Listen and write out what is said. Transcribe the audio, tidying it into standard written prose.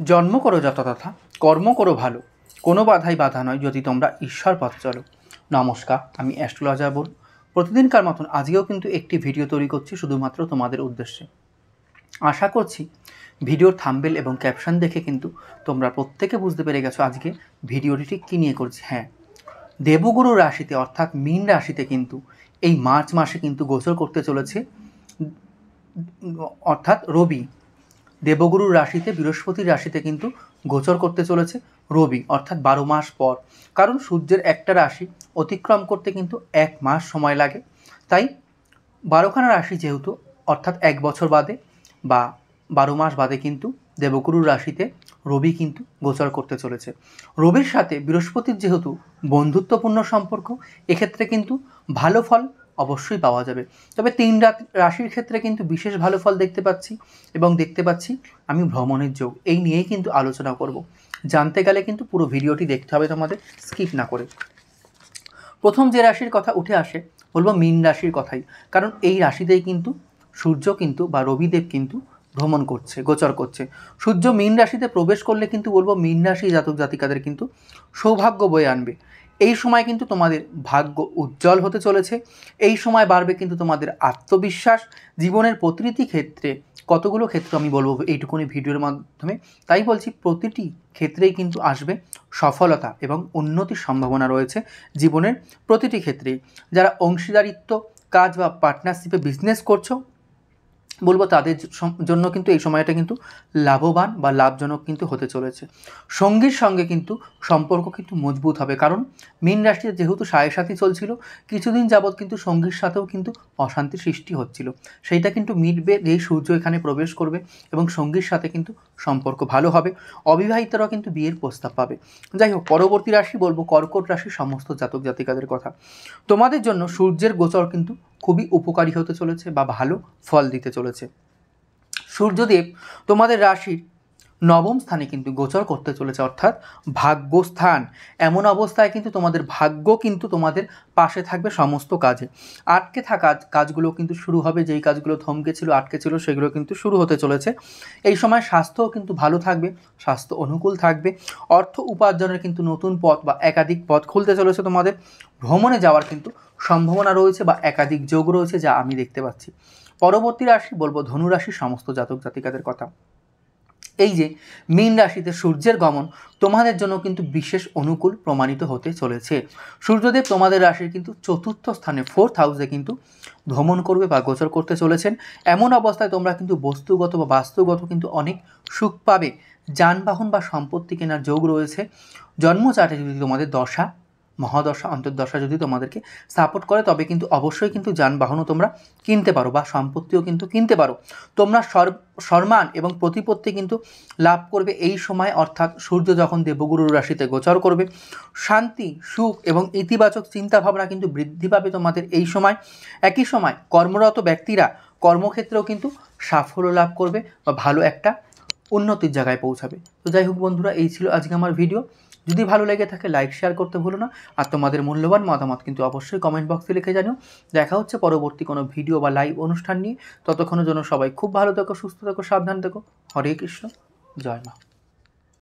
জন্ম করো যত তথা কর্ম করো ভালো, কোনো বাধাই বাধা নয় যদি তোমরা ঈশ্বর পথ চলো। নমস্কার, আমি অ্যাস্ট্রোলজার বোন। প্রতিদিনকার মতন আজকেও কিন্তু একটি ভিডিও তৈরি করছি শুধুমাত্র তোমাদের উদ্দেশ্যে। আশা করছি ভিডিওর থাম্বনেল এবং ক্যাপশন দেখে কিন্তু তোমরা প্রত্যেকে বুঝতে পেরে গেছো আজকে ভিডিওটি ঠিক কী নিয়ে করছি। হ্যাঁ, দেবগুরু রাশিতে অর্থাৎ মীন রাশিতে কিন্তু এই মার্চ মাসে কিন্তু গোচর করতে চলেছে অর্থাৎ রবি। দেবগুরুর রাশিতে বৃহস্পতির রাশিতে কিন্তু গোচর করতে চলেছে রবি, অর্থাৎ 12 মাস পর। কারণ সূর্যের একটা রাশি অতিক্রম করতে কিন্তু 1 মাস সময় লাগে, তাই 12খানা রাশি যেহেতু অর্থাৎ 1 বছর বাদে বা 12 মাস বাদে কিন্তু দেবগুরুর রাশিতে রবি কিন্তু গোচর করতে চলেছে। রবির সাথে বৃহস্পতির যেহেতু বন্ধুত্বপূর্ণ সম্পর্ক, এক্ষেত্রে কিন্তু ভালো ফল অবশ্যই পাওয়া যাবে। তবে 3 রাশির ক্ষেত্রে কিন্তু বিশেষ ভালো ফল দেখতে পাচ্ছি এবং দেখতে পাচ্ছি আমি ভ্রমণের যোগ। এই নিয়েই কিন্তু আলোচনা করব। জানতে গেলে কিন্তু পুরো ভিডিওটি দেখতে হবে তোমাদের, স্কিপ না করে। প্রথম যে রাশির কথা উঠে আসে বলবো মীন রাশির কথাই, কারণ এই রাশিতেই কিন্তু সূর্য কিন্তু বা রবিদেব কিন্তু ভ্রমণ করছে, গোচর করছে। সূর্য মীন রাশিতে প্রবেশ করলে কিন্তু বলবো মীন রাশি জাতক জাতিকাদের কিন্তু সৌভাগ্য বয়ে আনবে। এই সময় কিন্তু তোমাদের ভাগ্য উজ্জ্বল হতে চলেছে। এই সময় বাড়বে কিন্তু তোমাদের আত্মবিশ্বাস। জীবনের প্রতিটি ক্ষেত্রে, কতগুলো ক্ষেত্র আমি বলবো এইটুকুনি ভিডিওর মাধ্যমে, তাই বলছি প্রতিটি ক্ষেত্রেই কিন্তু আসবে সফলতা এবং উন্নতির সম্ভাবনা রয়েছে জীবনের প্রতিটি ক্ষেত্রেই। যারা অংশীদারিত্ব কাজ বা পার্টনারশিপে বিজনেস করছো বলবো তাদের জন্য কিন্তু এই সময়টা কিন্তু লাভবান বা লাভজনক কিন্তু হতে চলেছে। সঙ্গীর সঙ্গে কিন্তু সম্পর্ক কিন্তু মজবুত হবে, কারণ মীন রাশিতে যেহেতু সাথী চলছিল, কিছুদিন যাবৎ কিন্তু সঙ্গীর সাথেও কিন্তু অশান্তি সৃষ্টি হচ্ছিল, সেইটা কিন্তু মিটবে যেই সূর্য এখানে প্রবেশ করবে এবং সঙ্গীর সাথে কিন্তু সম্পর্ক ভালো হবে। অবিবাহিতরাও কিন্তু বিয়ের প্রস্তাব পাবে। যাই হোক, পরবর্তী রাশি বলবো কর্কট রাশির সমস্ত জাতক জাতিকাদের কথা। তোমাদের জন্য সূর্যের গোচর কিন্তু খুবই উপকারী হতে চলেছে বা ভালো ফল দিতে চলেছে। সূর্যদেব তোমাদের রাশির 9ম স্থানে কিন্তু গোচর করতে চলেছে, অর্থাৎ ভাগ্যস্থান। এমন অবস্থায় কিন্তু তোমাদের ভাগ্য কিন্তু তোমাদের পাশে থাকবে সমস্ত কাজে। আটকে থাকা কাজগুলো কিন্তু শুরু হবে, যেই কাজগুলো থমকে ছিল, আটকে ছিল, সেগুলো কিন্তু শুরু হতে চলেছে। এই সময় স্বাস্থ্যও কিন্তু ভালো থাকবে, স্বাস্থ্য অনুকূল থাকবে। অর্থ উপার্জনের কিন্তু নতুন পথ বা একাধিক পথ খুলতে চলেছে তোমাদের। ভ্রমণে যাওয়ার কিন্তু সম্ভাবনা রয়েছে বা একাধিক যোগ রয়েছে, যা আমি দেখতে পাচ্ছি। পরবর্তী রাশি বলবো ধনু রাশির সমস্ত জাতক জাতিকাদের কথা। এই যে মীন রাশিতে সূর্যের গমন তোমাদের জন্য কিন্তু বিশেষ অনুকূল প্রমাণিত হতে চলেছে। সূর্যদেব তোমাদের রাশির কিন্তু 4র্থ স্থানে 4th হাউসে কিন্তু ভ্রমণ করবে বা গোচর করতে চলেছেন। এমন অবস্থায় তোমরা কিন্তু বস্তুগত বা বাস্তুগত কিন্তু অনেক সুখ পাবে। যানবাহন বা সম্পত্তি কেনার যোগ রয়েছে। জন্মচাটে যদি তোমাদের দশা মহাদশা অন্তর্দশা যদি তোমাদেরকে সাপোর্ট করে, তবে কিন্তু অবশ্যই কিন্তু যানবাহনও তোমরা কিনতে পারো বা সম্পত্তিও কিন্তু কিনতে পারো। তোমরা সম্মান এবং প্রতিপত্তি কিন্তু লাভ করবে এই সময়, অর্থাৎ সূর্য যখন দেবগুরুর রাশিতে গোচর করবে। শান্তি, সুখ এবং ইতিবাচক চিন্তাভাবনা কিন্তু বৃদ্ধি পাবে তোমাদের এই সময়। একই সময় কর্মরত ব্যক্তিরা কর্মক্ষেত্রেও কিন্তু সাফল্য লাভ করবে বা ভালো একটা উন্নতির জায়গায় পৌঁছাবে। তো যাই হোক বন্ধুরা, এই ছিল আজকে আমার ভিডিও। যদি ভালো লেগে থাকে লাইক শেয়ার করতে ভুলো না, আর তোমাদের মূল্যবান মতামত কিন্তু অবশ্যই কমেন্ট বক্সে লিখে জানিও। দেখা হচ্ছে পরবর্তী কোনো ভিডিও বা লাইভ অনুষ্ঠান নিয়ে। ততক্ষণের জন্য সবাই খুব ভালো থেকো, সুস্থ থেকো, সাবধান থেকো। হরে কৃষ্ণ, জয় মা।